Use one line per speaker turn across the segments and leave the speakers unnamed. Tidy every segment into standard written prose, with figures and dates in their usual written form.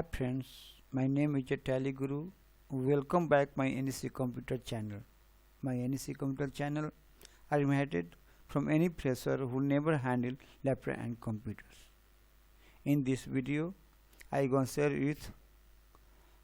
Hi friends, my name is Tally Guru. Welcome back my NEC Computer channel. My NEC Computer channel are invited from any fresher who never handled laptop and computers. In this video, I gonna share with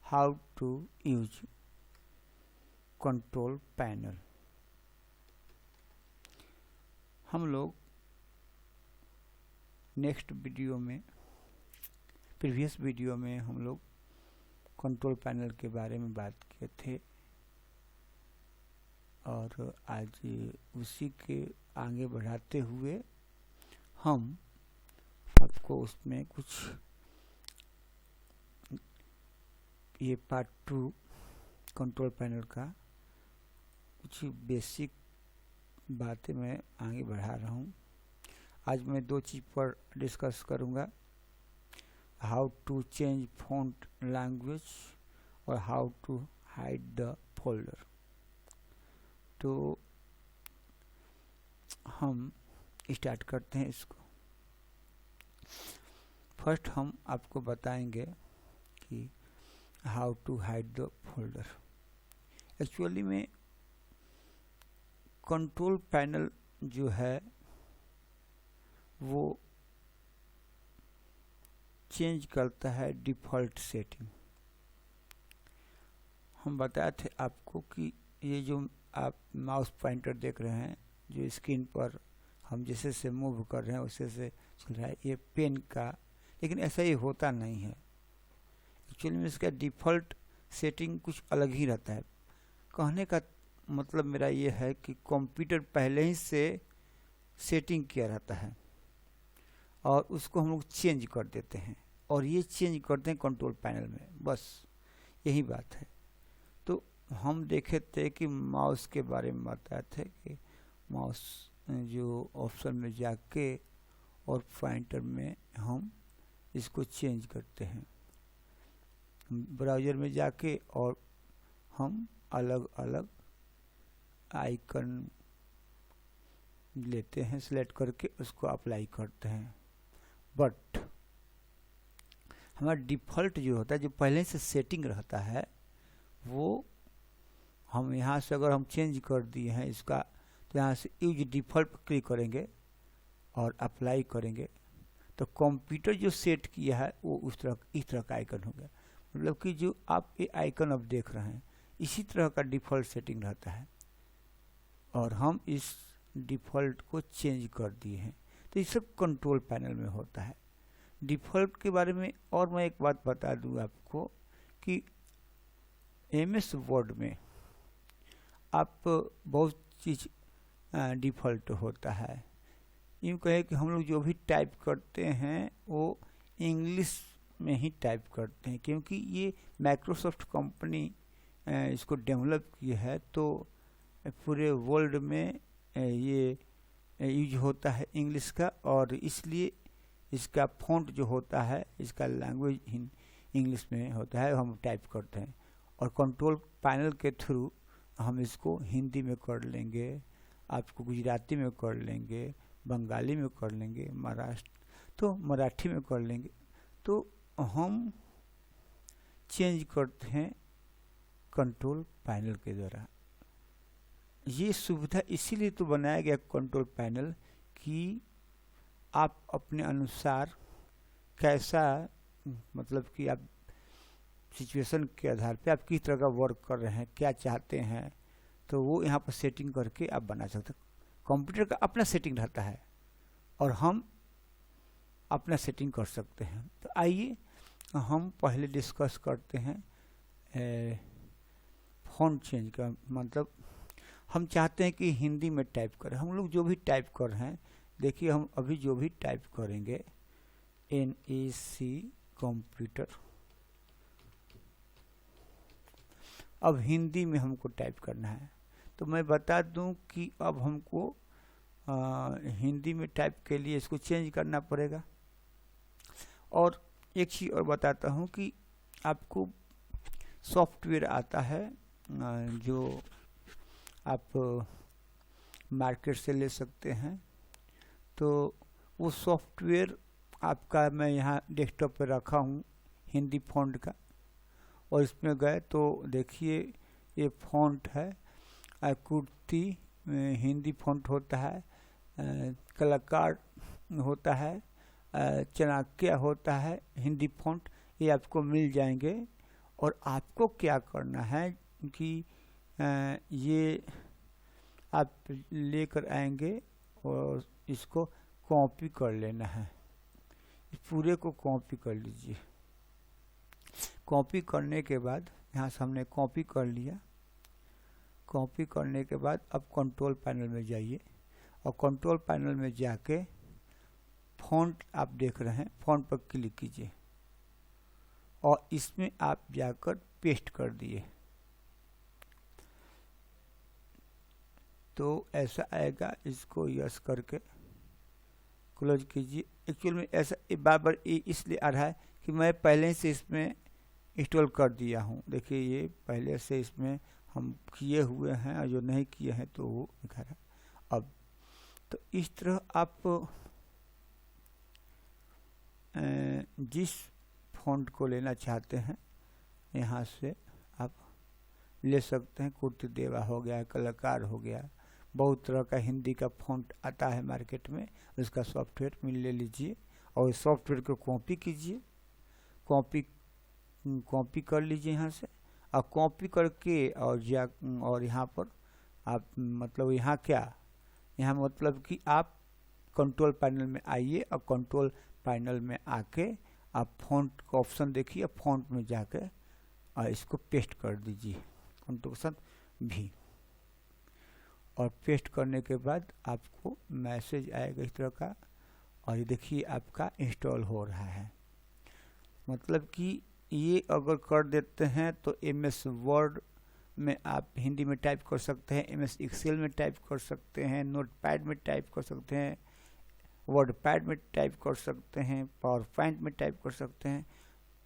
how to use control panel. हम लोग next video में previous video में हम लोग control panel के बारे में बात किए थे और आज उसी के आगे बढ़ाते हुए हम आपको उसमें कुछ ये पार्ट 2 कंट्रोल पैनल का कुछ बेसिक बातें मैं आगे बढ़ा रहा हूँ। आज मैं 2 चीज़ पर डिस्कस करूँगा, how to change font language और how to hide the folder. तो हम स्टार्ट करते हैं इसको। फर्स्ट हम आपको बताएंगे कि how to hide the folder. Actually में कंट्रोल पैनल जो है वो चेंज करता है डिफ़ॉल्ट सेटिंग। हम बताए थे आपको कि ये जो आप माउस पॉइंटर देख रहे हैं जो स्क्रीन पर हम जैसे से मूव कर रहे हैं उसे से चल रहा है, ये पेन का, लेकिन ऐसा ही होता नहीं है। एक्चुअली में इसका डिफ़ॉल्ट सेटिंग कुछ अलग ही रहता है। कहने का मतलब मेरा ये है कि कंप्यूटर पहले ही से सेटिंग किया रहता है और उसको हम लोग चेंज कर देते हैं और ये चेंज करते हैं कंट्रोल पैनल में, बस यही बात है। तो हम देखे थे कि माउस के बारे में बताए थे कि माउस जो ऑप्शन में जाके और पॉइंटर में हम इसको चेंज करते हैं, ब्राउज़र में जाके और हम अलग अलग आइकन लेते हैं, सिलेक्ट करके उसको अप्लाई करते हैं। बट हमारा डिफ़ॉल्ट जो होता है, जो पहले से सेटिंग रहता है, वो हम यहाँ से अगर हम चेंज कर दिए हैं इसका, तो यहाँ से यूज डिफ़ॉल्ट पर क्लिक करेंगे और अप्लाई करेंगे तो कंप्यूटर जो सेट किया है वो इस तरह का आइकन हो गया। मतलब कि जो आप ये आइकन अब देख रहे हैं इसी तरह का डिफ़ॉल्ट सेटिंग रहता है और हम इस डिफ़ॉल्ट को चेंज कर दिए हैं। तो ये सब कंट्रोल पैनल में होता है। डिफ़ॉल्ट के बारे में और मैं एक बात बता दूं आपको कि MS वर्ड में आप बहुत चीज़ डिफ़ॉल्ट होता है। यूँ कहे कि हम लोग जो भी टाइप करते हैं वो इंग्लिश में ही टाइप करते हैं, क्योंकि ये माइक्रोसॉफ्ट कंपनी इसको डेवलप की है, तो पूरे वर्ल्ड में ये यूज होता है इंग्लिश का, और इसलिए इसका फॉन्ट जो होता है इसका लैंग्वेज इंग्लिश में होता है, हम टाइप करते हैं। और कंट्रोल पैनल के थ्रू हम इसको हिंदी में कर लेंगे, आपको गुजराती में कर लेंगे, बंगाली में कर लेंगे, तो मराठी में कर लेंगे। तो हम चेंज करते हैं कंट्रोल पैनल के द्वारा। ये सुविधा इसीलिए तो बनाया गया कंट्रोल पैनल कि आप अपने अनुसार कैसा, मतलब कि आप सिचुएशन के आधार पे आप किस तरह का वर्क कर रहे हैं, क्या चाहते हैं, तो वो यहाँ पर सेटिंग करके आप बना सकते हैं। कंप्यूटर का अपना सेटिंग रहता है और हम अपना सेटिंग कर सकते हैं। तो आइए हम पहले डिस्कस करते हैं फॉन्ट चेंज का। मतलब हम चाहते हैं कि हिंदी में टाइप करें। हम लोग जो भी टाइप कर रहे हैं, देखिए हम अभी जो भी टाइप करेंगे NEC कंप्यूटर, अब हिंदी में हमको टाइप करना है। तो मैं बता दूं कि अब हमको हिंदी में टाइप के लिए इसको चेंज करना पड़ेगा। और एक चीज़ और बताता हूं कि आपको सॉफ्टवेयर आता है जो आप मार्केट से ले सकते हैं। तो वो सॉफ्टवेयर आपका मैं यहाँ डेस्कटॉप पर रखा हूँ, हिंदी फ़ॉन्ट का, और इसमें गए तो देखिए ये फ़ॉन्ट है आकृति हिंदी फ़ॉन्ट होता है, कलाकार होता है, चाणक्य होता है हिंदी फ़ॉन्ट, ये आपको मिल जाएंगे। और आपको क्या करना है कि ये आप लेकर आएंगे और इसको कॉपी कर लेना है, इस पूरे को कॉपी कर लीजिए। कॉपी करने के बाद यहाँ से हमने कॉपी कर लिया। कॉपी करने के बाद अब कंट्रोल पैनल में जाइए और कंट्रोल पैनल में जाके फ़ॉन्ट आप देख रहे हैं, फ़ॉन्ट पर क्लिक कीजिए और इसमें आप जाकर पेस्ट कर दिए तो ऐसा आएगा। इसको यस करके क्लोज कीजिए। एक्चुअल में ऐसा बार बार इसलिए आ रहा है कि मैं पहले से इसमें इंस्टॉल कर दिया हूँ। देखिए ये पहले से इसमें हम किए हुए हैं और जो नहीं किए हैं तो वो दिखा रहा है। अब तो इस तरह आप जिस फ़ॉन्ट को लेना चाहते हैं यहाँ से आप ले सकते हैं। कुर्ती देवा हो गया, कलाकार हो गया, बहुत तरह का हिंदी का फ़ॉन्ट आता है मार्केट में, उसका सॉफ्टवेयर मिल ले लीजिए और इस सॉफ्टवेयर को कॉपी कीजिए। कॉपी कर लीजिए यहाँ से, और कॉपी करके और यहाँ पर आप मतलब यहाँ क्या, यहाँ मतलब कि आप कंट्रोल पैनल में आइए और कंट्रोल पैनल में आके आप फ़ॉन्ट का ऑप्शन देखिए, फ़ॉन्ट में जाके और इसको पेस्ट कर दीजिए कंट्रोल भी। और पेस्ट करने के बाद आपको मैसेज आएगा इस तरह का, और ये देखिए आपका इंस्टॉल हो रहा है। मतलब कि ये अगर कर देते हैं तो MS वर्ड में आप हिंदी में टाइप कर सकते हैं, MS एक्सेल में टाइप कर सकते हैं, नोटपैड में टाइप कर सकते हैं, वर्डपैड में टाइप कर सकते हैं, पावर पॉइंट में टाइप कर सकते हैं,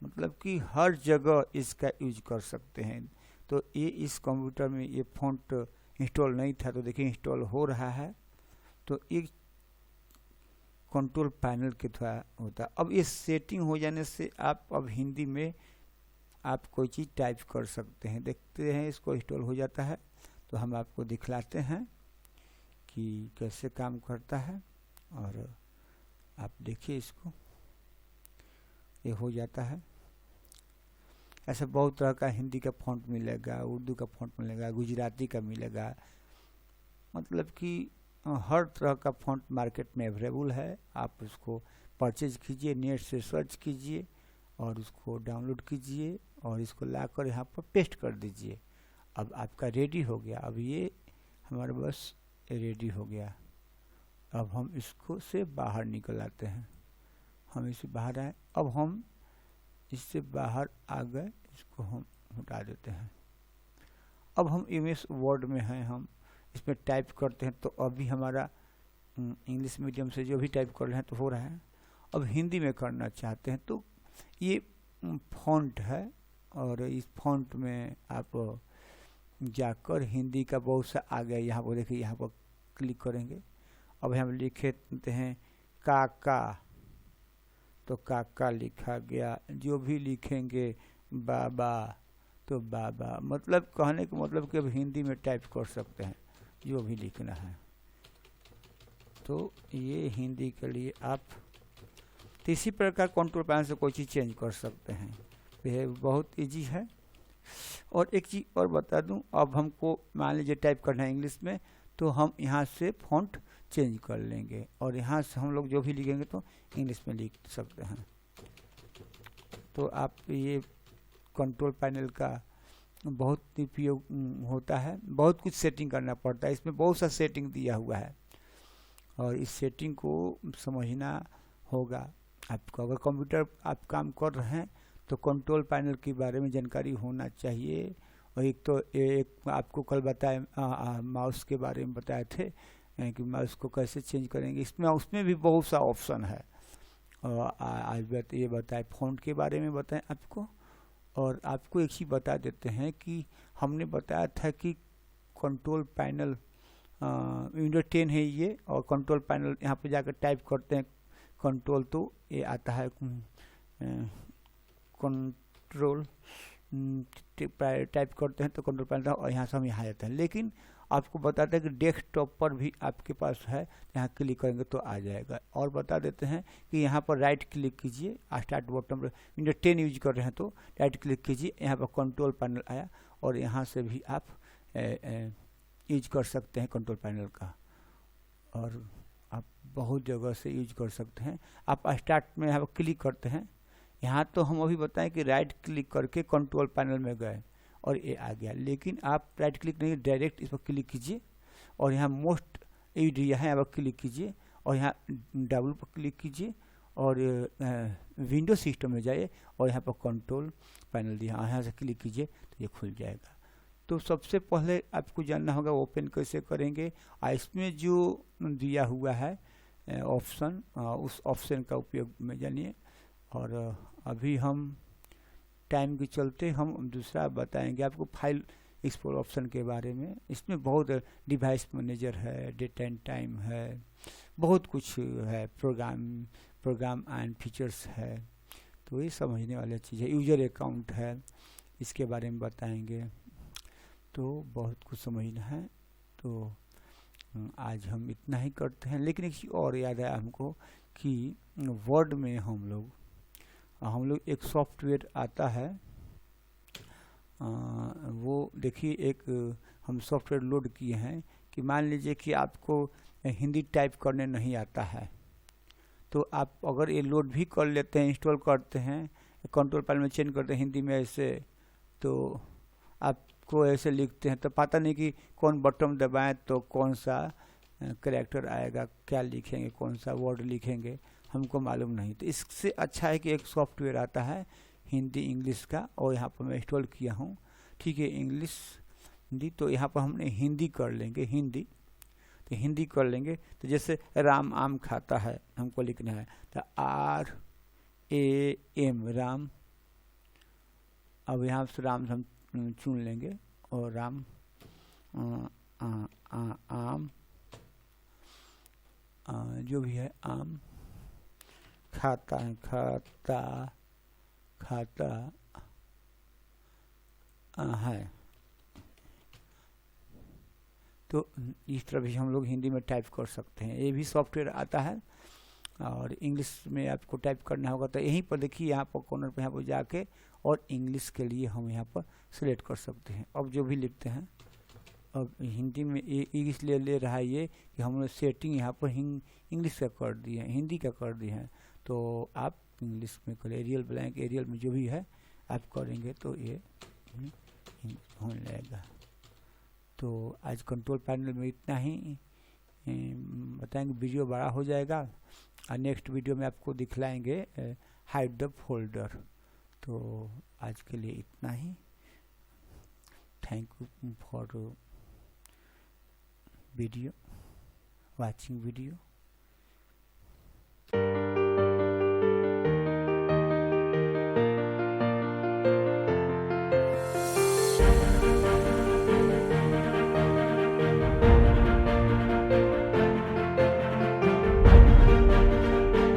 मतलब कि हर जगह इसका यूज कर सकते हैं। तो ये इस कंप्यूटर में ये फ़ॉन्ट इंस्टॉल नहीं था तो देखिए इंस्टॉल हो रहा है। तो एक कंट्रोल पैनल के द्वारा होता है। अब ये सेटिंग हो जाने से आप अब हिंदी में आप कोई चीज़ टाइप कर सकते हैं। देखते हैं इसको इंस्टॉल हो जाता है तो हम आपको दिखलाते हैं कि कैसे काम करता है। और आप देखिए इसको, ये हो जाता है। ऐसे बहुत तरह का हिंदी का फ़ॉन्ट मिलेगा, उर्दू का फ़ॉन्ट मिलेगा, गुजराती का मिलेगा, मतलब कि हर तरह का फ़ॉन्ट मार्केट में अवेलेबल है। आप उसको परचेज कीजिए, नेट से सर्च कीजिए और उसको डाउनलोड कीजिए और इसको लाकर यहाँ पर पेस्ट कर दीजिए। अब आपका रेडी हो गया। अब ये हमारे बस रेडी हो गया। अब हम इसको से बाहर निकल आते हैं। हम इससे बाहर आए, अब हम इससे बाहर आ गए, इसको हम हटा देते हैं। अब हम MS वर्ड में हैं, हम इसमें टाइप करते हैं तो अभी हमारा इंग्लिश मीडियम से जो भी टाइप कर रहे हैं तो हो रहा है। अब हिंदी में करना चाहते हैं तो ये फ़ॉन्ट है और इस फ़ॉन्ट में आप जाकर हिंदी का बहुत सा आ गया। यहाँ पर देखिए, यहाँ पर क्लिक करेंगे। अब हम लिखते हैं काका, तो काका लिखा गया। जो भी लिखेंगे बाबा तो बाबा, मतलब कहने का मतलब कि अब हिंदी में टाइप कर सकते हैं जो भी लिखना है। तो ये हिंदी के लिए आप इसी प्रकार कंट्रोल पैनल से कोई चीज़ चेंज कर सकते हैं। ये बहुत इजी है। और एक चीज़ और बता दूं, अब हमको मान लीजिए टाइप करना है इंग्लिश में तो हम यहाँ से फ़ॉन्ट चेंज कर लेंगे और यहाँ से हम लोग जो भी लिखेंगे तो इंग्लिश में लिख सकते हैं। तो आप ये कंट्रोल पैनल का बहुत उपयोग होता है। बहुत कुछ सेटिंग करना पड़ता है, इसमें बहुत सा सेटिंग दिया हुआ है और इस सेटिंग को समझना होगा आपको। अगर कंप्यूटर आप काम कर रहे हैं तो कंट्रोल पैनल के बारे में जानकारी होना चाहिए। और एक आपको कल बताए माउस के बारे में बताए थे कि माउस को कैसे चेंज करेंगे। उसमें भी बहुत सा ऑप्शन है। और आज ये बताए फ़ॉन्ट के बारे में बताएं आपको। और आपको एक चीज़ बता देते हैं कि हमने बताया था कि कंट्रोल पैनल विंडो 10 है ये, और कंट्रोल पैनल यहाँ पे जाकर टाइप करते हैं कंट्रोल तो ये आता है कंट्रोल टाइप करते हैं तो कंट्रोल पैनल और यहाँ से हम यहाँ आते हैं। लेकिन आपको बताते हैं कि डेस्कटॉप पर भी आपके पास है, यहाँ क्लिक करेंगे तो आ जाएगा। और बता देते हैं कि यहाँ पर राइट क्लिक कीजिए, स्टार्ट बटन पर विंडोज 10 यूज कर रहे हैं तो राइट क्लिक कीजिए, यहाँ पर कंट्रोल पैनल आया और यहाँ से भी आप यूज कर सकते हैं कंट्रोल पैनल का, और आप बहुत जगह से यूज कर सकते हैं। आप स्टार्ट में यहाँ पर क्लिक करते हैं, यहाँ तो हम अभी बताएं कि राइट क्लिक करके कंट्रोल पैनल में गए और ये आ गया। लेकिन आप राइट क्लिक नहीं, डायरेक्ट इस पर क्लिक कीजिए और यहाँ मोस्ट एरिया है, यहाँ पर क्लिक कीजिए और यहाँ डबल पर क्लिक कीजिए और विंडो सिस्टम में जाइए और यहाँ पर कंट्रोल पैनल दिया, यहाँ से क्लिक कीजिए तो ये खुल जाएगा। तो सबसे पहले आपको जानना होगा ओपन कैसे करेंगे, और इसमें जो दिया हुआ है ऑप्शन, उस ऑप्शन का उपयोग में जानिए। और अभी हम टाइम के चलते हम दूसरा बताएंगे आपको फाइल एक्सप्लोर ऑप्शन के बारे में। इसमें बहुत डिवाइस मैनेजर है, डेट एंड टाइम है, बहुत कुछ है, प्रोग्राम एंड फीचर्स है, तो ये समझने वाली चीज़ है। यूजर अकाउंट है, इसके बारे में बताएंगे, तो बहुत कुछ समझना है। तो आज हम इतना ही करते हैं। लेकिन एक चीज़ और याद है हमको कि वर्ड में हम लोग एक सॉफ्टवेयर आता है, वो देखिए एक हम सॉफ्टवेयर लोड किए हैं कि मान लीजिए कि आपको हिंदी टाइप करने नहीं आता है, तो आप अगर ये लोड भी कर लेते हैं, इंस्टॉल करते हैं, कंट्रोल पैनल में चेंज करते हैं हिंदी में ऐसे, तो आपको ऐसे लिखते हैं तो पता नहीं कि कौन बटन दबाएं तो कौन सा कैरेक्टर आएगा, क्या लिखेंगे, कौन सा वर्ड लिखेंगे, हमको मालूम नहीं। तो इससे अच्छा है कि एक सॉफ्टवेयर आता है हिंदी इंग्लिश का, और यहाँ पर मैं इंस्टॉल किया हूँ, ठीक है, इंग्लिश हिंदी। तो यहाँ पर हमने हिंदी कर लेंगे, हिंदी, तो हिंदी कर लेंगे। तो जैसे राम आम खाता है हमको लिखना है, तो RAM राम, अब यहाँ से राम हम चुन लेंगे और राम आम, जो भी है आम खाता है, खाता है, तो इस तरह भी हम लोग हिंदी में टाइप कर सकते हैं। ये भी सॉफ्टवेयर आता है। और इंग्लिश में आपको टाइप करना होगा तो यहीं पर देखिए, यहाँ पर कॉर्नर पे यहाँ पर जाके और इंग्लिश के लिए हम यहाँ पर सिलेक्ट कर सकते हैं। अब जो भी लिखते हैं, अब हिंदी में इसलिए ले रहा है ये कि हम लोग सेटिंग यहाँ पर इंग्लिश का कर दिए हैं, हिंदी का कर दिए हैं, तो आप इंग्लिश में कर, एरियल ब्लैंक एरियल में जो भी है आप करेंगे तो ये हो जाएगा। तो आज कंट्रोल पैनल में इतना ही बताएंगे, वीडियो बड़ा हो जाएगा और नेक्स्ट वीडियो में आपको दिखलाएंगे हाइड द फोल्डर। तो आज के लिए इतना ही। Thank you for video, watching video.